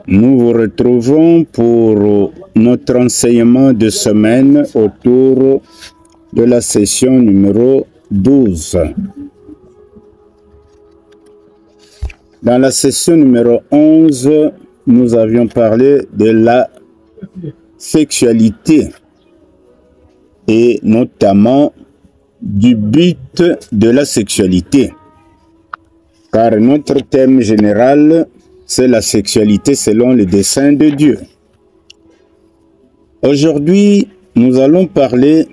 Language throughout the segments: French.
Nous vous retrouvons pour notre enseignement de semaine autour de la session numéro 12. Dans la session numéro 11, nous avions parlé de la sexualité et notamment du but de la sexualité. Car notre thème général, c'est la sexualité selon le dessein de Dieu. Aujourd'hui, nous allons parler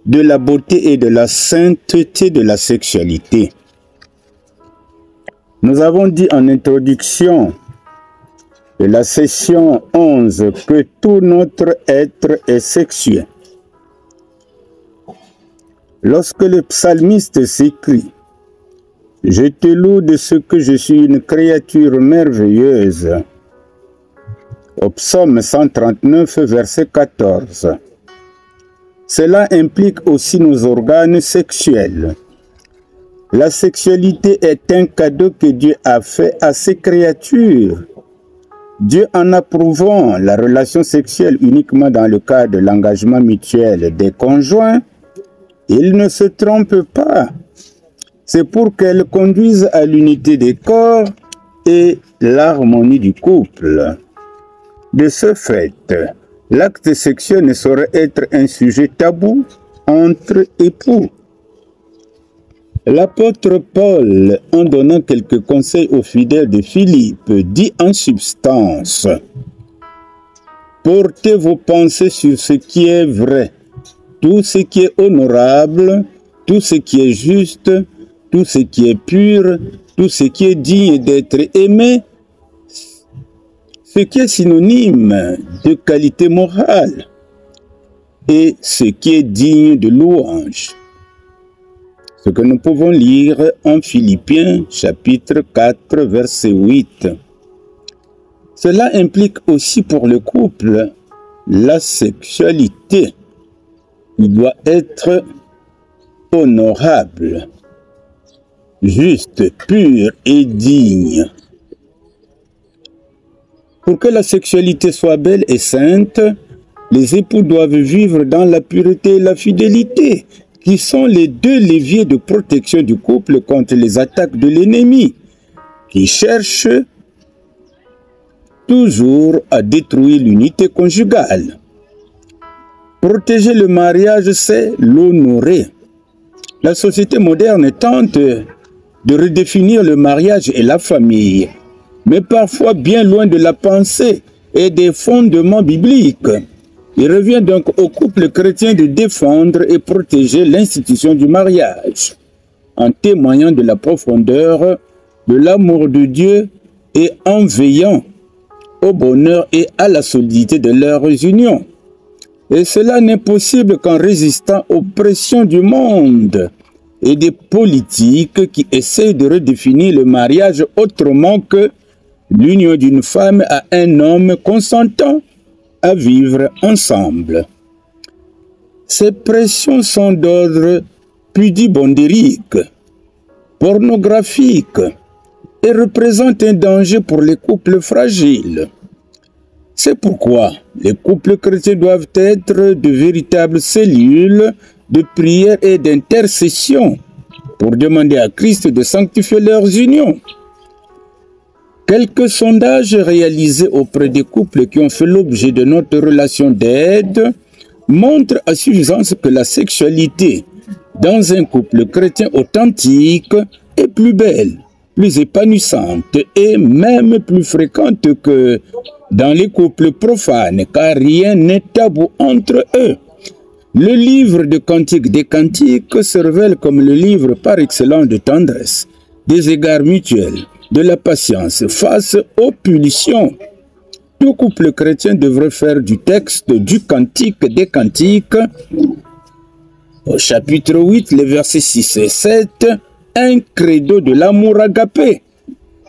de la beauté et de la sainteté de la sexualité. Nous avons dit en introduction de la session 11 que tout notre être est sexuel. Lorsque le psalmiste s'écrie « Je te loue de ce que je suis une créature merveilleuse » au psaume 139, verset 14. Cela implique aussi nos organes sexuels. La sexualité est un cadeau que Dieu a fait à ses créatures. Dieu, en approuvant la relation sexuelle uniquement dans le cadre de l'engagement mutuel des conjoints, il ne se trompe pas. C'est pour qu'elle conduise à l'unité des corps et l'harmonie du couple. De ce fait, l'acte sexuel ne saurait être un sujet tabou entre époux. L'apôtre Paul, en donnant quelques conseils aux fidèles de Philippe, dit en substance « Portez vos pensées sur ce qui est vrai, tout ce qui est honorable, tout ce qui est juste, tout ce qui est pur, tout ce qui est digne d'être aimé, ce qui est synonyme de qualité morale et ce qui est digne de louange. » Ce que nous pouvons lire en Philippiens chapitre 4 verset 8. Cela implique aussi pour le couple la sexualité. Il doit être honorable, juste, pur et digne. Pour que la sexualité soit belle et sainte, les époux doivent vivre dans la pureté et la fidélité, qui sont les deux leviers de protection du couple contre les attaques de l'ennemi, qui cherche toujours à détruire l'unité conjugale. Protéger le mariage, c'est l'honorer. La société moderne tente de redéfinir le mariage et la famille, mais parfois bien loin de la pensée et des fondements bibliques. Il revient donc au couple chrétien de défendre et protéger l'institution du mariage, en témoignant de la profondeur de l'amour de Dieu et en veillant au bonheur et à la solidité de leurs unions. Et cela n'est possible qu'en résistant aux pressions du monde et des politiques qui essayent de redéfinir le mariage autrement que l'union d'une femme à un homme consentant à vivre ensemble. Ces pressions sont d'ordre pudibondérique, pornographique et représentent un danger pour les couples fragiles. C'est pourquoi les couples chrétiens doivent être de véritables cellules de prière et d'intercession pour demander à Christ de sanctifier leurs unions. Quelques sondages réalisés auprès des couples qui ont fait l'objet de notre relation d'aide montrent à suffisance que la sexualité dans un couple chrétien authentique est plus belle, plus épanouissante et même plus fréquente que dans les couples profanes, car rien n'est tabou entre eux. Le livre de Cantiques des Cantiques se révèle comme le livre par excellence de tendresse, des égards mutuels, de la patience face aux punitions. Tout couple chrétien devrait faire du texte du Cantique des Cantiques, au chapitre 8, les versets 6 et 7, un credo de l'amour agapé,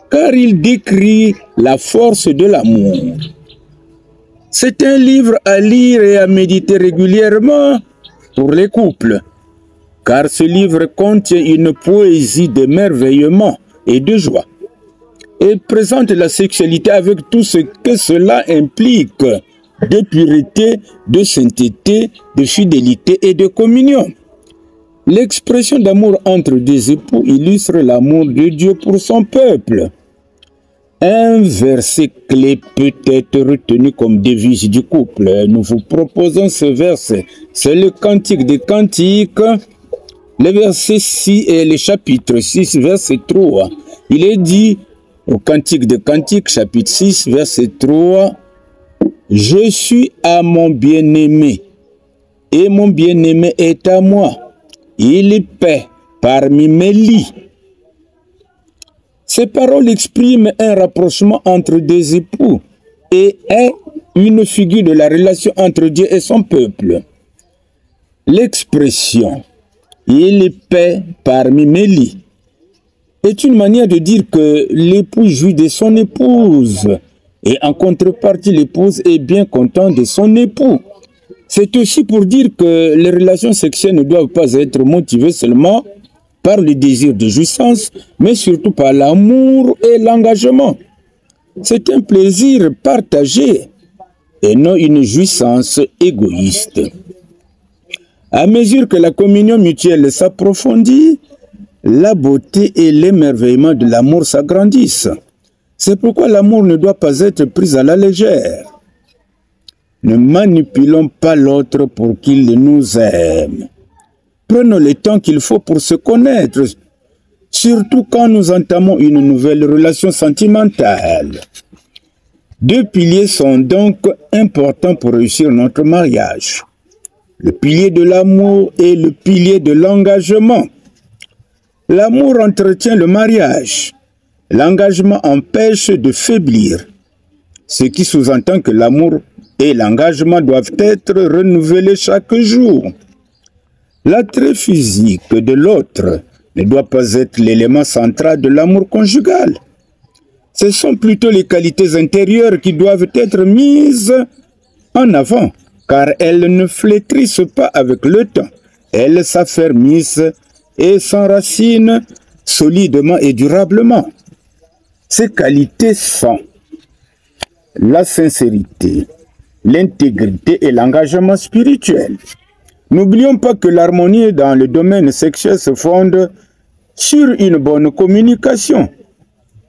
car il décrit la force de l'amour. C'est un livre à lire et à méditer régulièrement pour les couples, car ce livre contient une poésie d'émerveillement et de joie. et présente la sexualité avec tout ce que cela implique de pureté, de sainteté, de fidélité et de communion. L'expression d'amour entre deux époux illustre l'amour de Dieu pour son peuple. Un verset clé peut être retenu comme devise du couple. Nous vous proposons ce verset. C'est le Cantique des Cantiques, le verset 6 et le chapitre 6, verset 3. Il est dit au Cantique des Cantiques, chapitre 6, verset 3, « Je suis à mon bien-aimé, et mon bien-aimé est à moi. Il paît parmi mes lits. » Ces paroles expriment un rapprochement entre deux époux et est une figure de la relation entre Dieu et son peuple. L'expression « il paît parmi mes lits » est une manière de dire que l'époux jouit de son épouse et en contrepartie l'épouse est bien contente de son époux. C'est aussi pour dire que les relations sexuelles ne doivent pas être motivées seulement par le désir de jouissance, mais surtout par l'amour et l'engagement. C'est un plaisir partagé et non une jouissance égoïste. À mesure que la communion mutuelle s'approfondit, la beauté et l'émerveillement de l'amour s'agrandissent. C'est pourquoi l'amour ne doit pas être pris à la légère. Ne manipulons pas l'autre pour qu'il nous aime. Prenons le temps qu'il faut pour se connaître, surtout quand nous entamons une nouvelle relation sentimentale. Deux piliers sont donc importants pour réussir notre mariage. Le pilier de l'amour et le pilier de l'engagement. L'amour entretient le mariage. L'engagement empêche de faiblir, ce qui sous-entend que l'amour et l'engagement doivent être renouvelés chaque jour. L'attrait physique de l'autre ne doit pas être l'élément central de l'amour conjugal. Ce sont plutôt les qualités intérieures qui doivent être mises en avant, car elles ne flétrissent pas avec le temps. Elles s'affermissent et s'enracinent solidement et durablement. Ces qualités sont la sincérité, l'intégrité et l'engagement spirituel. N'oublions pas que l'harmonie dans le domaine sexuel se fonde sur une bonne communication,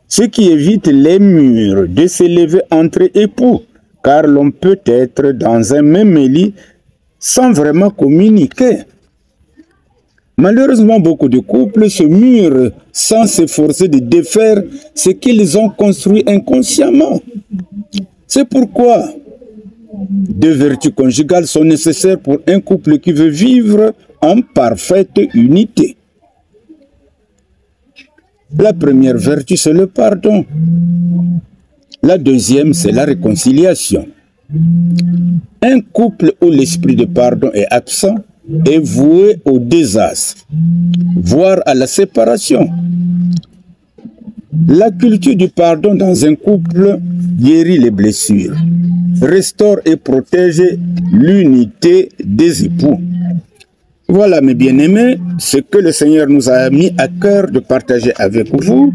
ce qui évite les murs de s'élever entre époux, car l'on peut être dans un même lit sans vraiment communiquer. Malheureusement, beaucoup de couples se murent sans s'efforcer de défaire ce qu'ils ont construit inconsciemment. C'est pourquoi deux vertus conjugales sont nécessaires pour un couple qui veut vivre en parfaite unité. La première vertu, c'est le pardon. La deuxième, c'est la réconciliation. Un couple où l'esprit de pardon est absent est voué au désastre, voire à la séparation. La culture du pardon dans un couple guérit les blessures, restaure et protège l'unité des époux. Voilà, mes bien-aimés, ce que le Seigneur nous a mis à cœur de partager avec vous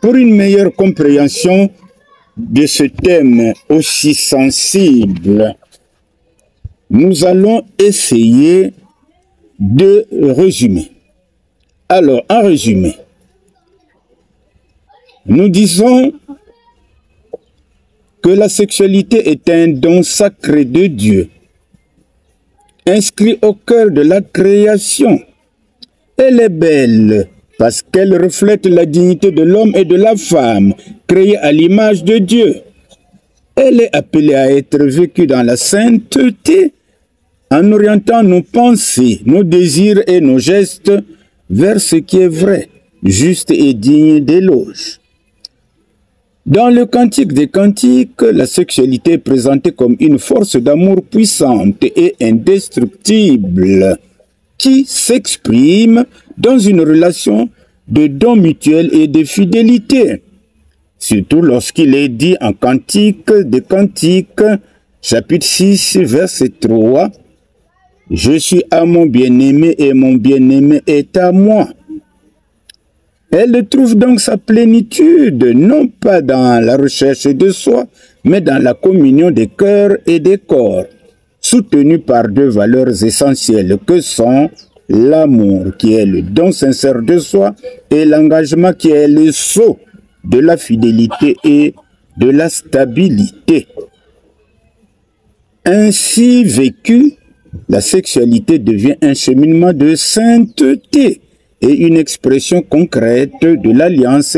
pour une meilleure compréhension de ce thème aussi sensible. Nous allons essayer de résumer. Alors, en résumé, nous disons que la sexualité est un don sacré de Dieu, inscrit au cœur de la création. Elle est belle parce qu'elle reflète la dignité de l'homme et de la femme, créés à l'image de Dieu. Elle est appelée à être vécue dans la sainteté, en orientant nos pensées, nos désirs et nos gestes vers ce qui est vrai, juste et digne d'éloge. Dans le Cantique des Cantiques, la sexualité est présentée comme une force d'amour puissante et indestructible qui s'exprime dans une relation de don mutuel et de fidélité. Surtout lorsqu'il est dit en Cantique des Cantiques, chapitre 6, verset 3, « Je suis à mon bien-aimé et mon bien-aimé est à moi. » Elle trouve donc sa plénitude, non pas dans la recherche de soi, mais dans la communion des cœurs et des corps, soutenue par deux valeurs essentielles que sont l'amour qui est le don sincère de soi et l'engagement qui est le sceau de la fidélité et de la stabilité. Ainsi vécue, la sexualité devient un cheminement de sainteté et une expression concrète de l'alliance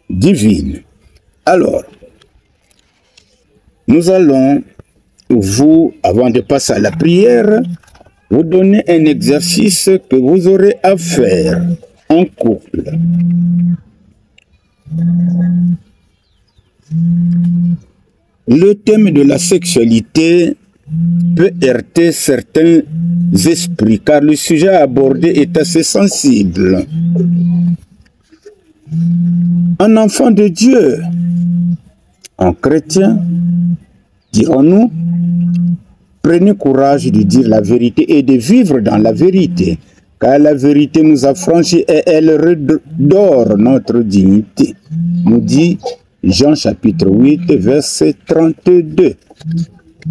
divine. Alors, nous allons, avant de passer à la prière, vous donner un exercice que vous aurez à faire en couple. Le thème de la sexualité peut heurter certains esprits, car le sujet abordé est assez sensible. Un enfant de Dieu, un chrétien, dirons-nous, prenez courage de dire la vérité et de vivre dans la vérité, car la vérité nous affranchit et elle redore notre dignité, nous dit Jean chapitre 8, verset 32.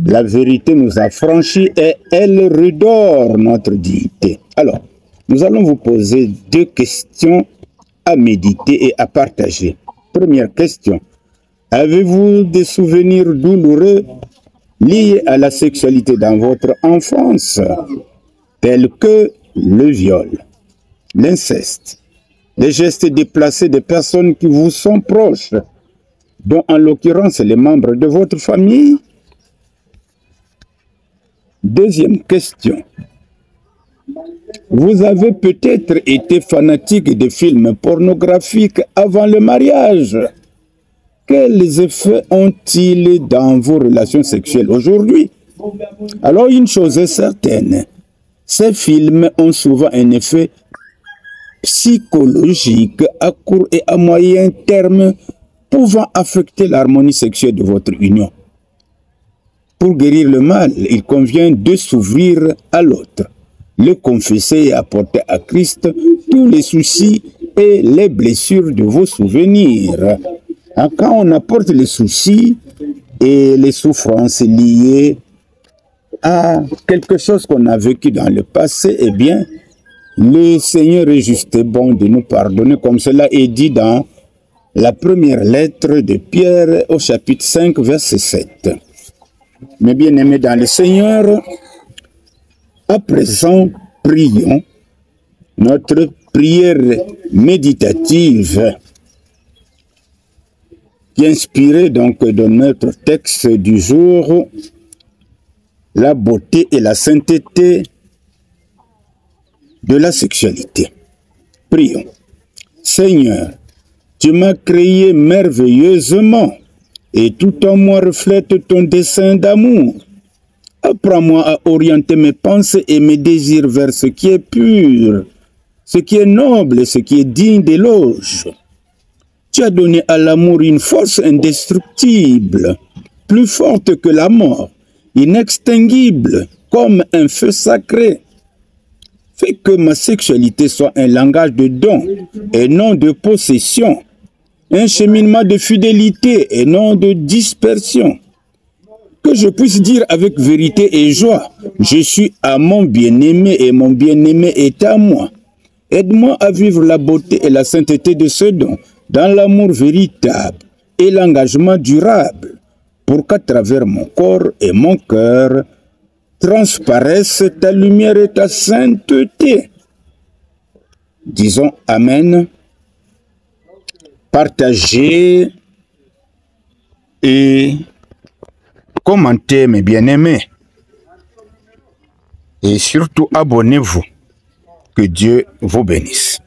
La vérité nous affranchit et elle redore notre dignité. Alors, nous allons vous poser deux questions à méditer et à partager. Première question. Avez-vous des souvenirs douloureux liés à la sexualité dans votre enfance, tels que le viol, l'inceste, les gestes déplacés des personnes qui vous sont proches, dont en l'occurrence les membres de votre famille? Deuxième question. Vous avez peut-être été fanatique de films pornographiques avant le mariage. Quels effets ont-ils dans vos relations sexuelles aujourd'hui? Alors, une chose est certaine, ces films ont souvent un effet psychologique à court et à moyen terme pouvant affecter l'harmonie sexuelle de votre union. Pour guérir le mal, il convient de s'ouvrir à l'autre, le confesser et apporter à Christ tous les soucis et les blessures de vos souvenirs. Quand on apporte les soucis et les souffrances liées à quelque chose qu'on a vécu dans le passé, eh bien, le Seigneur est juste bon de nous pardonner, comme cela est dit dans la première lettre de Pierre au chapitre 5, verset 7. Mes bien-aimés dans le Seigneur, à présent, prions notre prière méditative qui est inspirée donc de notre texte du jour, la beauté et la sainteté de la sexualité. Prions. Seigneur, tu m'as créé merveilleusement et tout en moi reflète ton dessein d'amour. Apprends-moi à orienter mes pensées et mes désirs vers ce qui est pur, ce qui est noble et ce qui est digne d'éloge. Tu as donné à l'amour une force indestructible, plus forte que la mort, inextinguible comme un feu sacré. Fais que ma sexualité soit un langage de don et non de possession, un cheminement de fidélité et non de dispersion. Que je puisse dire avec vérité et joie, je suis à mon bien-aimé et mon bien-aimé est à moi. Aide-moi à vivre la beauté et la sainteté de ce don, dans l'amour véritable et l'engagement durable, pour qu'à travers mon corps et mon cœur, transparaissent ta lumière et ta sainteté. Disons Amen. Partagez et commentez, mes bien-aimés. Et surtout, abonnez-vous. Que Dieu vous bénisse.